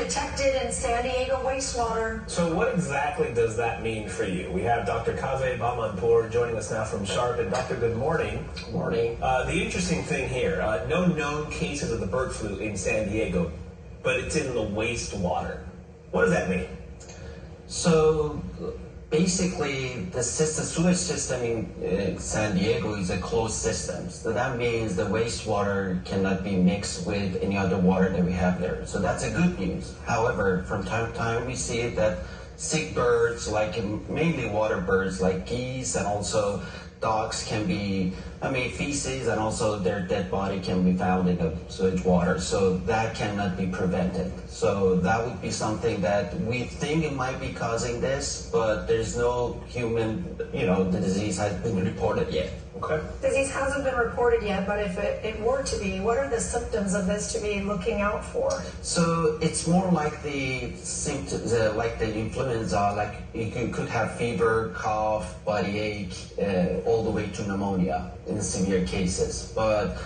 detected in San Diego wastewater. So what exactly does that mean for you? We have Dr. Kaveh Bahmanpour joining us now from Sharp. And Doctor, good morning. Good morning. The interesting thing here, no known cases of the bird flu in San Diego, but it's in the wastewater. What does that mean? So basically, the sewage system in San Diego is a closed system. So that means the wastewater cannot be mixed with any other water that we have there. So that's a good news. However, from time to time, we see that sick birds, like mainly water birds like geese and also dogs can be, feces and also their dead body can be found in the sewage water. So that cannot be prevented. So that would be something that we think it might be causing this, but there's no human, the disease has been reported yet. Okay. Disease hasn't been reported yet, but if it were to be, what are the symptoms of this to be looking out for? So it's more like the symptoms, like the influenza, like you could have fever, cough, body ache, all the way to pneumonia in severe cases. But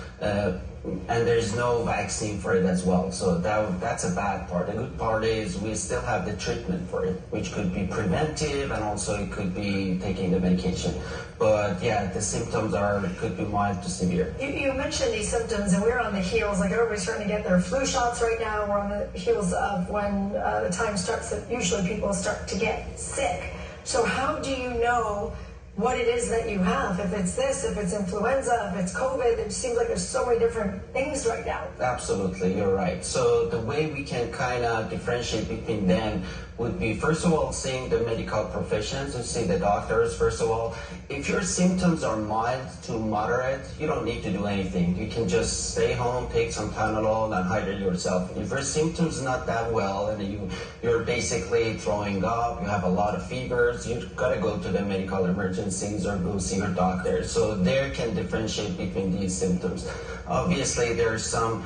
and there's no vaccine for it as well. So that's a bad part. The good part is we still have the treatment for it, which could be preventive and also it could be taking the medication. But yeah, the symptoms could be mild to severe. You mentioned these symptoms, and we're on the heels, like everybody's trying to get their flu shots right now. We're on the heels of when the time starts that usually people start to get sick. So how do you know what it is that you have? If it's this, if it's influenza, if it's COVID, it seems like there's so many different things right now. Absolutely, you're right. So the way we can kind of differentiate between them would be, first of all, seeing the medical professions, and see the doctors, first of all. If your symptoms are mild to moderate, you don't need to do anything. You can just stay home, take some Tylenol, and hydrate yourself. If your symptoms not that well, and you're basically throwing up, you have a lot of fevers, you've got to go to the medical emergencies or go see your doctor. So there can differentiate between these symptoms. Obviously, there's some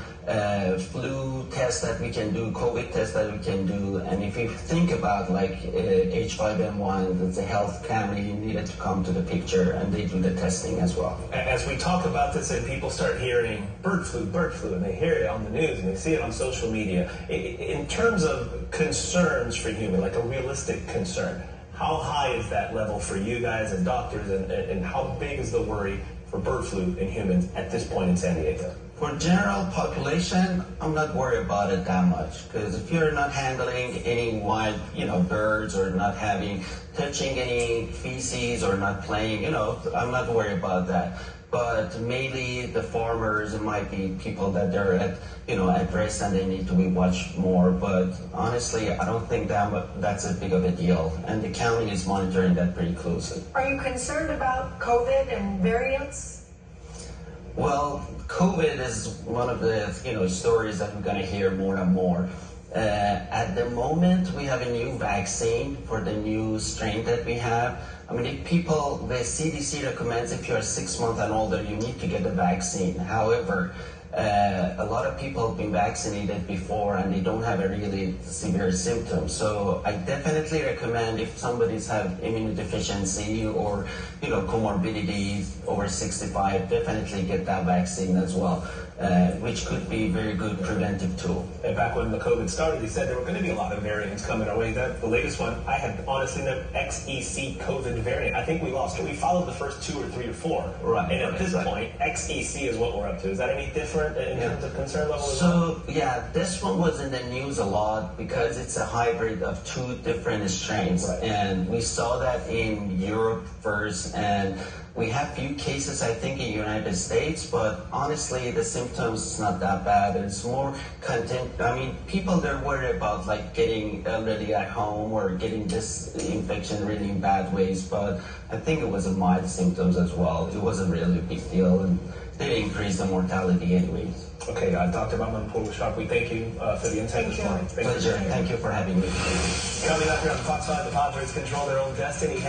flu tests that we can do, COVID tests that we can do, and if you think about like H5N1, it's a health family needed to come to the picture, and they do the testing as well. As we talk about this and people start hearing bird flu, and they hear it on the news and they see it on social media, in terms of concerns for human, like a realistic concern, how high is that level for you guys as doctors, and how big is the worry for bird flu in humans at this point in San Diego? For general population, I'm not worried about it that much, because if you're not handling any wild, birds, or not touching any feces or not playing, I'm not worried about that. But mainly the farmers, it might be people that they're at risk and they need to be watched more. But honestly, I don't think that's a big of a deal. And the county is monitoring that pretty closely. Are you concerned about COVID and variants? Well, COVID is one of the stories that we're going to hear more and more. At the moment, we have a new vaccine for the new strain that we have. The CDC recommends if you're 6 months and older, you need to get the vaccine. However, a lot of people have been vaccinated before and they don't have a really severe symptom. So I definitely recommend, if somebody's have immunodeficiency or comorbidities over 65, definitely get that vaccine as well, which could be a very good preventive tool. And back when the COVID started, they said there were going to be a lot of variants coming our way. The latest one, I had honestly never XEC COVID variant. I think we lost it. We followed the first 2 or 3 or 4. Right. And at this point, XEC is what we're up to. Is that any different in terms of concern level? So yeah, this one was in the news a lot because it's a hybrid of 2 different strains. Right. And we saw that in Europe first, and we have few cases, I think, in the United States, but honestly, the symptoms is not that bad. It's more content. People, they're worried about like getting elderly at home or getting this infection really in bad ways, but I think it was a mild symptoms as well. It wasn't really a big deal, and they increase the mortality anyways. Okay, Dr. Bahmanpour with Sharp, we thank you for the insight this morning. Pleasure. Thank you for having me. Coming up here on Fox 5, the Padres control their own destiny.